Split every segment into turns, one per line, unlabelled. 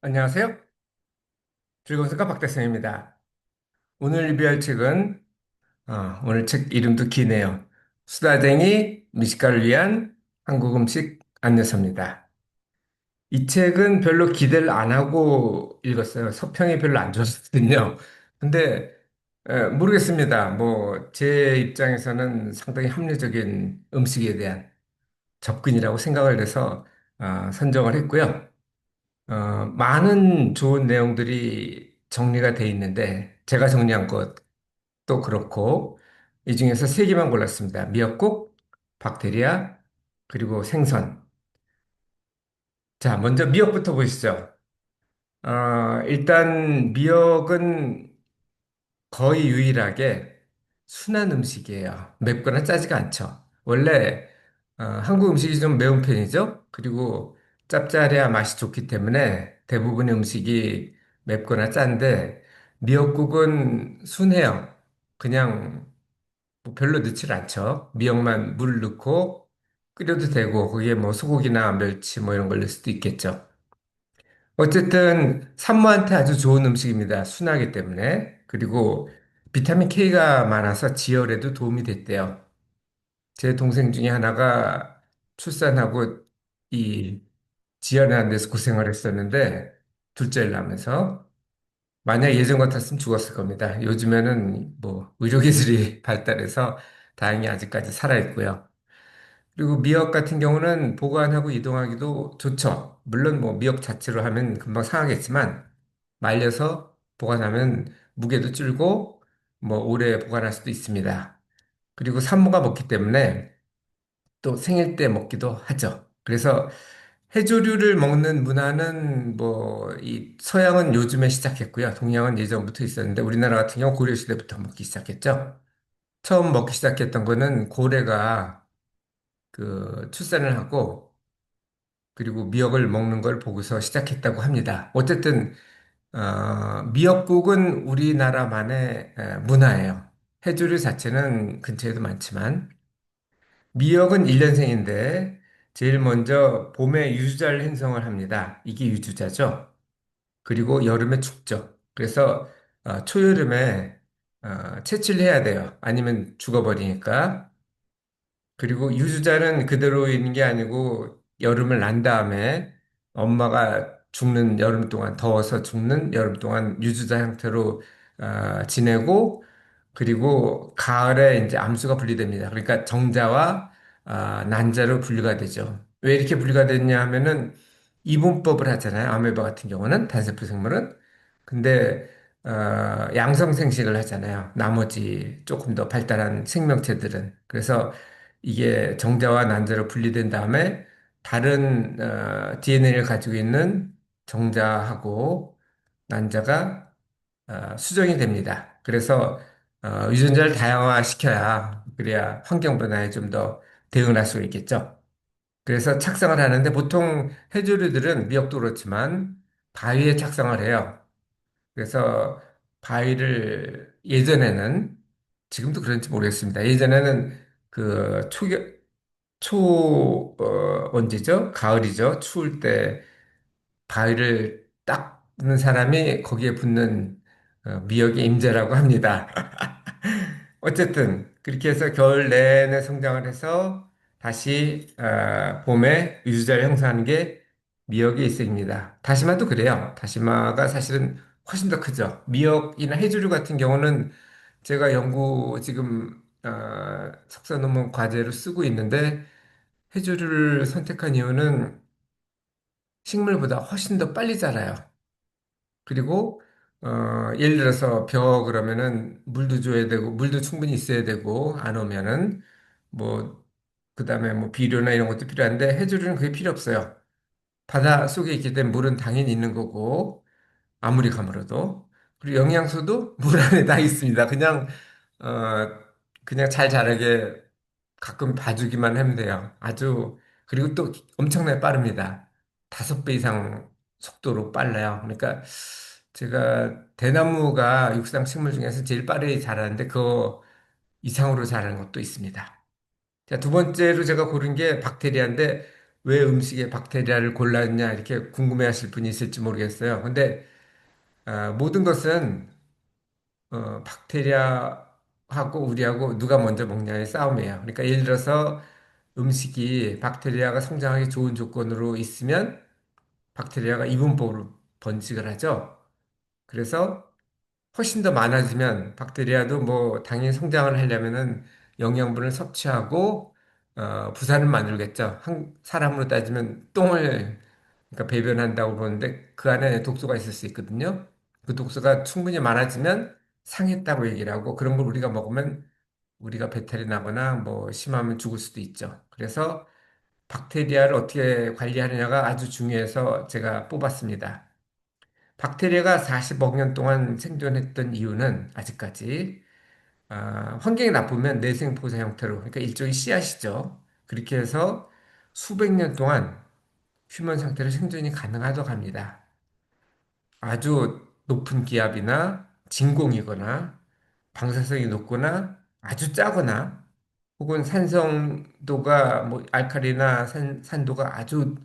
안녕하세요. 즐거운 생각 박대성입니다. 오늘 리뷰할 책은, 오늘 책 이름도 기네요. 수다쟁이 미식가를 위한 한국 음식 안내서입니다. 이 책은 별로 기대를 안 하고 읽었어요. 서평이 별로 안 좋았거든요. 근데, 모르겠습니다. 뭐, 제 입장에서는 상당히 합리적인 음식에 대한 접근이라고 생각을 해서, 선정을 했고요. 많은 좋은 내용들이 정리가 돼 있는데, 제가 정리한 것도 그렇고, 이 중에서 세 개만 골랐습니다. 미역국, 박테리아, 그리고 생선. 자, 먼저 미역부터 보시죠. 일단 미역은 거의 유일하게 순한 음식이에요. 맵거나 짜지가 않죠. 원래 한국 음식이 좀 매운 편이죠. 그리고 짭짤해야 맛이 좋기 때문에 대부분의 음식이 맵거나 짠데 미역국은 순해요. 그냥 뭐 별로 넣질 않죠. 미역만 물 넣고 끓여도 되고 거기에 뭐 소고기나 멸치 뭐 이런 걸 넣을 수도 있겠죠. 어쨌든 산모한테 아주 좋은 음식입니다. 순하기 때문에. 그리고 비타민 K가 많아서 지혈에도 도움이 됐대요. 제 동생 중에 하나가 출산하고 이 지혈이 안 돼서 고생을 했었는데 둘째를 낳으면서 만약 예전 같았으면 죽었을 겁니다. 요즘에는 뭐 의료기술이 발달해서 다행히 아직까지 살아있고요. 그리고 미역 같은 경우는 보관하고 이동하기도 좋죠. 물론 뭐 미역 자체로 하면 금방 상하겠지만 말려서 보관하면 무게도 줄고 뭐 오래 보관할 수도 있습니다. 그리고 산모가 먹기 때문에 또 생일 때 먹기도 하죠. 그래서 해조류를 먹는 문화는 뭐 이 서양은 요즘에 시작했고요. 동양은 예전부터 있었는데 우리나라 같은 경우 고려 시대부터 먹기 시작했죠. 처음 먹기 시작했던 거는 고래가 그 출산을 하고 그리고 미역을 먹는 걸 보고서 시작했다고 합니다. 어쨌든 미역국은 우리나라만의 문화예요. 해조류 자체는 근처에도 많지만 미역은 일년생인데 제일 먼저 봄에 유주자를 행성을 합니다. 이게 유주자죠. 그리고 여름에 죽죠. 그래서 초여름에 채취를 해야 돼요. 아니면 죽어버리니까. 그리고 유주자는 그대로 있는 게 아니고 여름을 난 다음에 엄마가 죽는 여름 동안 더워서 죽는 여름 동안 유주자 형태로 지내고 그리고 가을에 이제 암수가 분리됩니다. 그러니까 정자와 난자로 분리가 되죠. 왜 이렇게 분리가 됐냐 하면은 이분법을 하잖아요. 아메바 같은 경우는 단세포 생물은. 근데 양성생식을 하잖아요. 나머지 조금 더 발달한 생명체들은. 그래서 이게 정자와 난자로 분리된 다음에 다른 DNA를 가지고 있는 정자하고 난자가 수정이 됩니다. 그래서 유전자를 다양화시켜야 그래야 환경 변화에 좀 더 대응할 수 있겠죠. 그래서 착상을 하는데 보통 해조류들은 미역도 그렇지만 바위에 착상을 해요. 그래서 바위를 예전에는 지금도 그런지 모르겠습니다. 예전에는 그 언제죠? 가을이죠. 추울 때 바위를 닦는 사람이 거기에 붙는 미역의 임자라고 합니다. 어쨌든 그렇게 해서 겨울 내내 성장을 해서 다시 봄에 유주자를 형성하는 게 미역의 일생입니다. 다시마도 그래요. 다시마가 사실은 훨씬 더 크죠. 미역이나 해조류 같은 경우는 제가 연구 지금 석사 논문 과제로 쓰고 있는데 해조류를 선택한 이유는 식물보다 훨씬 더 빨리 자라요. 그리고 예를 들어서 벼 그러면은 물도 줘야 되고 물도 충분히 있어야 되고 안 오면은 뭐 그다음에 뭐 비료나 이런 것도 필요한데 해조류는 그게 필요 없어요. 바다 속에 있기 때문에 물은 당연히 있는 거고 아무리 가물어도 그리고 영양소도 물 안에 다 있습니다. 어 그냥 잘 자라게 가끔 봐주기만 하면 돼요. 아주 그리고 또 엄청나게 빠릅니다. 5배 이상 속도로 빨라요. 그러니까 제가 대나무가 육상 식물 중에서 제일 빠르게 자라는데 그 이상으로 자라는 것도 있습니다. 자, 두 번째로 제가 고른 게 박테리아인데 왜 음식에 박테리아를 골랐냐 이렇게 궁금해하실 분이 있을지 모르겠어요. 근데 모든 것은 박테리아하고 우리하고 누가 먼저 먹냐의 싸움이에요. 그러니까 예를 들어서 음식이 박테리아가 성장하기 좋은 조건으로 있으면 박테리아가 이분법으로 번식을 하죠. 그래서 훨씬 더 많아지면 박테리아도 뭐 당연히 성장을 하려면은 영양분을 섭취하고 부산을 만들겠죠. 사람으로 따지면 똥을 그러니까 배변한다고 보는데 그 안에 독소가 있을 수 있거든요. 그 독소가 충분히 많아지면 상했다고 얘기를 하고 그런 걸 우리가 먹으면 우리가 배탈이 나거나 뭐 심하면 죽을 수도 있죠. 그래서 박테리아를 어떻게 관리하느냐가 아주 중요해서 제가 뽑았습니다. 박테리아가 40억 년 동안 생존했던 이유는 아직까지 환경이 나쁘면 내생포자 형태로 그러니까 일종의 씨앗이죠. 그렇게 해서 수백 년 동안 휴먼 상태로 생존이 가능하다고 합니다. 아주 높은 기압이나 진공이거나 방사성이 높거나 아주 짜거나 혹은 산성도가 뭐 알칼리나 산도가 아주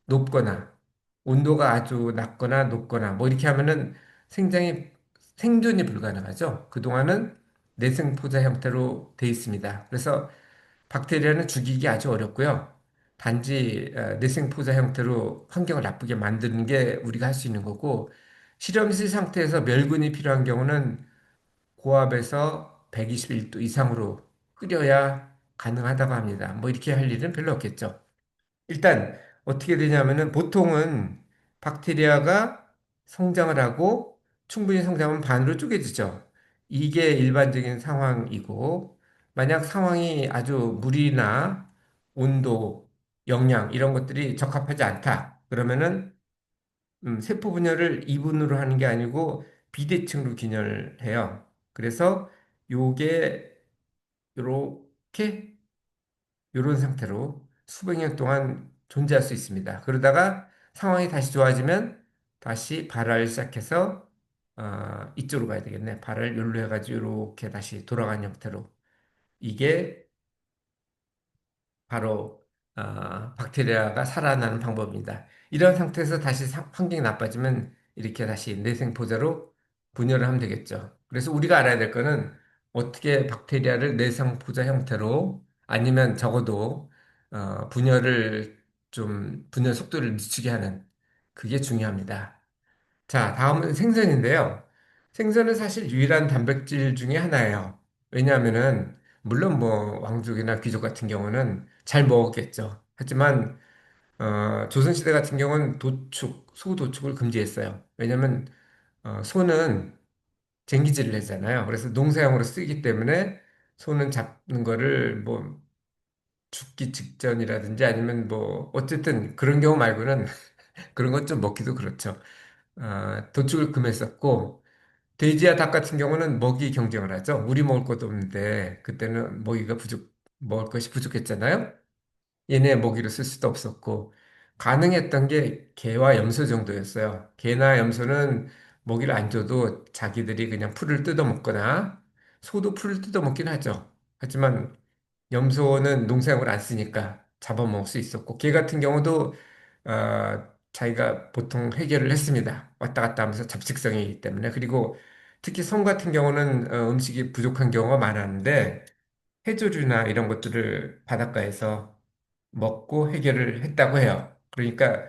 높거나 온도가 아주 낮거나 높거나 뭐 이렇게 하면은 생존이 불가능하죠. 그동안은 내생포자 형태로 돼 있습니다. 그래서 박테리아는 죽이기 아주 어렵고요. 단지 내생포자 형태로 환경을 나쁘게 만드는 게 우리가 할 수 있는 거고 실험실 상태에서 멸균이 필요한 경우는 고압에서 121도 이상으로 끓여야 가능하다고 합니다. 뭐 이렇게 할 일은 별로 없겠죠. 일단 어떻게 되냐면은 보통은 박테리아가 성장을 하고 충분히 성장하면 반으로 쪼개지죠. 이게 일반적인 상황이고 만약 상황이 아주 물이나 온도, 영양 이런 것들이 적합하지 않다. 그러면은 세포 분열을 이분으로 하는 게 아니고 비대칭으로 균열을 해요. 그래서 요게 요렇게 이런 상태로 수백 년 동안 존재할 수 있습니다. 그러다가 상황이 다시 좋아지면 다시 발화를 시작해서 이쪽으로 가야 되겠네. 발을 열로 해가지고 이렇게 다시 돌아가는 형태로 이게 바로 박테리아가 살아나는 방법입니다. 이런 상태에서 다시 환경이 나빠지면 이렇게 다시 내생포자로 분열을 하면 되겠죠. 그래서 우리가 알아야 될 거는 어떻게 박테리아를 내생포자 형태로 아니면 적어도 분열 속도를 늦추게 하는 그게 중요합니다. 자, 다음은 생선인데요. 생선은 사실 유일한 단백질 중에 하나예요. 왜냐하면은, 물론 뭐, 왕족이나 귀족 같은 경우는 잘 먹었겠죠. 하지만, 조선시대 같은 경우는 소 도축을 금지했어요. 왜냐하면, 소는 쟁기질을 하잖아요. 그래서 농사용으로 쓰기 때문에 소는 잡는 거를 뭐, 죽기 직전이라든지 아니면 뭐, 어쨌든 그런 경우 말고는 그런 것 좀 먹기도 그렇죠. 도축을 금했었고, 돼지와 닭 같은 경우는 먹이 경쟁을 하죠. 우리 먹을 것도 없는데, 그때는 먹을 것이 부족했잖아요. 얘네 먹이로 쓸 수도 없었고, 가능했던 게 개와 염소 정도였어요. 개나 염소는 먹이를 안 줘도 자기들이 그냥 풀을 뜯어 먹거나, 소도 풀을 뜯어 먹긴 하죠. 하지만 염소는 농사용을 안 쓰니까 잡아먹을 수 있었고, 개 같은 경우도 자기가 보통 해결을 했습니다. 왔다 갔다 하면서 잡식성이기 때문에. 그리고 특히 섬 같은 경우는 음식이 부족한 경우가 많았는데, 해조류나 이런 것들을 바닷가에서 먹고 해결을 했다고 해요. 그러니까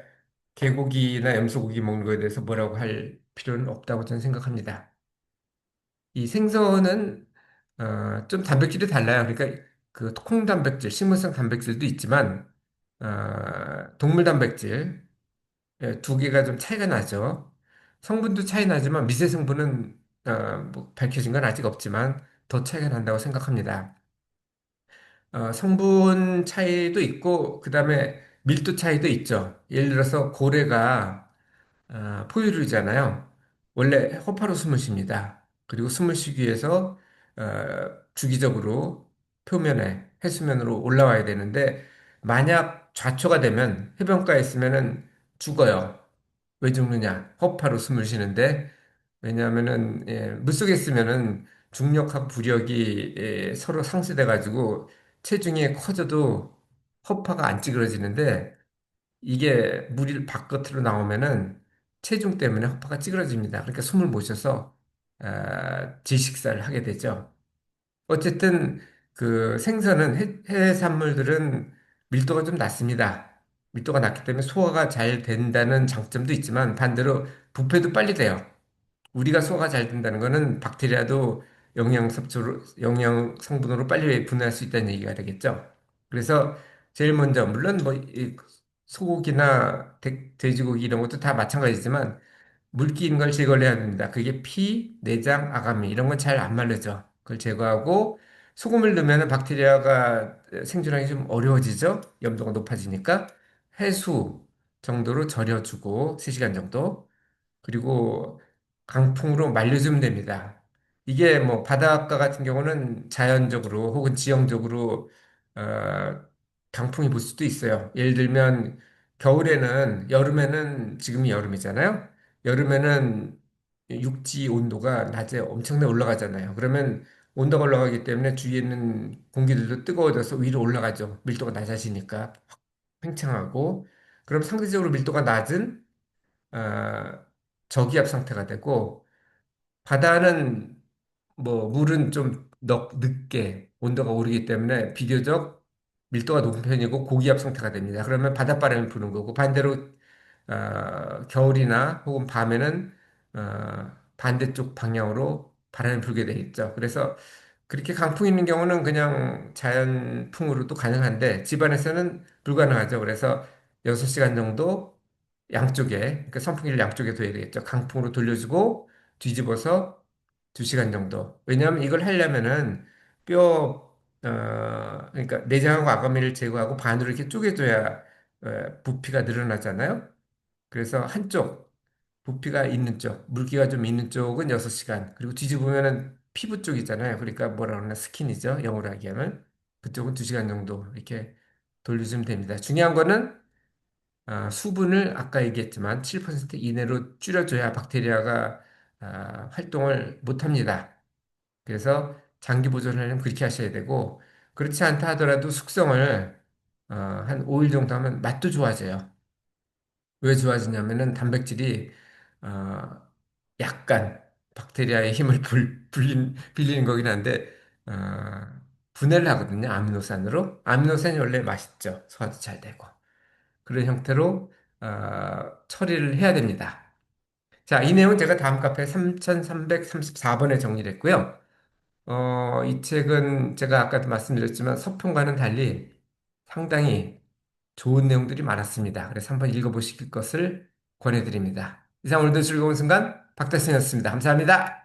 개고기나 염소고기 먹는 거에 대해서 뭐라고 할 필요는 없다고 저는 생각합니다. 이 생선은 좀 단백질이 달라요. 그러니까 그 콩단백질, 식물성 단백질도 있지만 동물 단백질 두 개가 좀 차이가 나죠. 성분도 차이 나지만 미세 성분은 뭐 밝혀진 건 아직 없지만 더 차이가 난다고 생각합니다. 성분 차이도 있고 그다음에 밀도 차이도 있죠. 예를 들어서 고래가 포유류잖아요. 원래 허파로 숨을 쉽니다. 그리고 숨을 쉬기 위해서 주기적으로 해수면으로 올라와야 되는데 만약 좌초가 되면 해변가에 있으면은 죽어요. 왜 죽느냐? 허파로 숨을 쉬는데 왜냐하면은 물속에 있으면은 중력하고 부력이 서로 상쇄돼 가지고 체중이 커져도 허파가 안 찌그러지는데 이게 물이 바깥으로 나오면은 체중 때문에 허파가 찌그러집니다. 그러니까 숨을 못 쉬어서 질식사를 하게 되죠. 어쨌든 그 생선은 해산물들은 밀도가 좀 낮습니다. 밀도가 낮기 때문에 소화가 잘 된다는 장점도 있지만 반대로 부패도 빨리 돼요. 우리가 소화가 잘 된다는 거는 박테리아도 영양 성분으로 빨리 분해할 수 있다는 얘기가 되겠죠. 그래서 제일 먼저 물론 뭐이 소고기나 돼지고기 이런 것도 다 마찬가지지만 물기 있는 걸 제거를 해야 됩니다. 그게 피, 내장, 아가미 이런 건 잘 안 말르죠. 그걸 제거하고 소금을 넣으면 박테리아가 생존하기 좀 어려워지죠. 염도가 높아지니까 해수 정도로 절여주고 3시간 정도. 그리고 강풍으로 말려주면 됩니다. 이게 뭐 바닷가 같은 경우는 자연적으로 혹은 지형적으로 어, 강풍이 불 수도 있어요. 예를 들면 여름에는 지금이 여름이잖아요. 여름에는 육지 온도가 낮에 엄청나게 올라가잖아요. 그러면 온도가 올라가기 때문에 주위에 있는 공기들도 뜨거워져서 위로 올라가죠. 밀도가 낮아지니까 팽창하고 그럼 상대적으로 밀도가 낮은 아, 저기압 상태가 되고 바다는 뭐 물은 좀 늦게 온도가 오르기 때문에 비교적 밀도가 높은 편이고 고기압 상태가 됩니다. 그러면 바닷바람이 부는 거고 반대로 겨울이나 혹은 밤에는 반대쪽 방향으로 바람이 불게 돼 있죠. 그래서 그렇게 강풍 있는 경우는 그냥 자연풍으로도 가능한데 집안에서는 불가능하죠. 그래서 6시간 정도 양쪽에, 그러니까 선풍기를 양쪽에 둬야 되겠죠. 강풍으로 돌려주고 뒤집어서 2시간 정도. 왜냐하면 이걸 하려면은 그러니까 내장하고 아가미를 제거하고 반으로 이렇게 쪼개줘야 부피가 늘어나잖아요. 그래서 한쪽, 부피가 있는 쪽, 물기가 좀 있는 쪽은 6시간, 그리고 뒤집으면은 피부 쪽 있잖아요. 그러니까 뭐라 그러나 스킨이죠. 영어로 하기하면. 그쪽은 2시간 정도 이렇게 돌려주면 됩니다. 중요한 거는 수분을 아까 얘기했지만 7% 이내로 줄여줘야 박테리아가 활동을 못합니다. 그래서 장기 보존하려면 그렇게 하셔야 되고 그렇지 않다 하더라도 숙성을 한 5일 정도 하면 맛도 좋아져요. 왜 좋아지냐면은 단백질이 어, 약간 박테리아의 힘을 빌리는 거긴 한데 어, 분해를 하거든요. 아미노산으로. 아미노산이 원래 맛있죠. 소화도 잘 되고. 그런 형태로 처리를 해야 됩니다. 자, 이 내용은 제가 다음 카페 3334번에 정리를 했고요. 이 책은 제가 아까도 말씀드렸지만 서평과는 달리 상당히 좋은 내용들이 많았습니다. 그래서 한번 읽어보실 것을 권해드립니다. 이상 오늘도 즐거운 순간 박달승이었습니다. 감사합니다.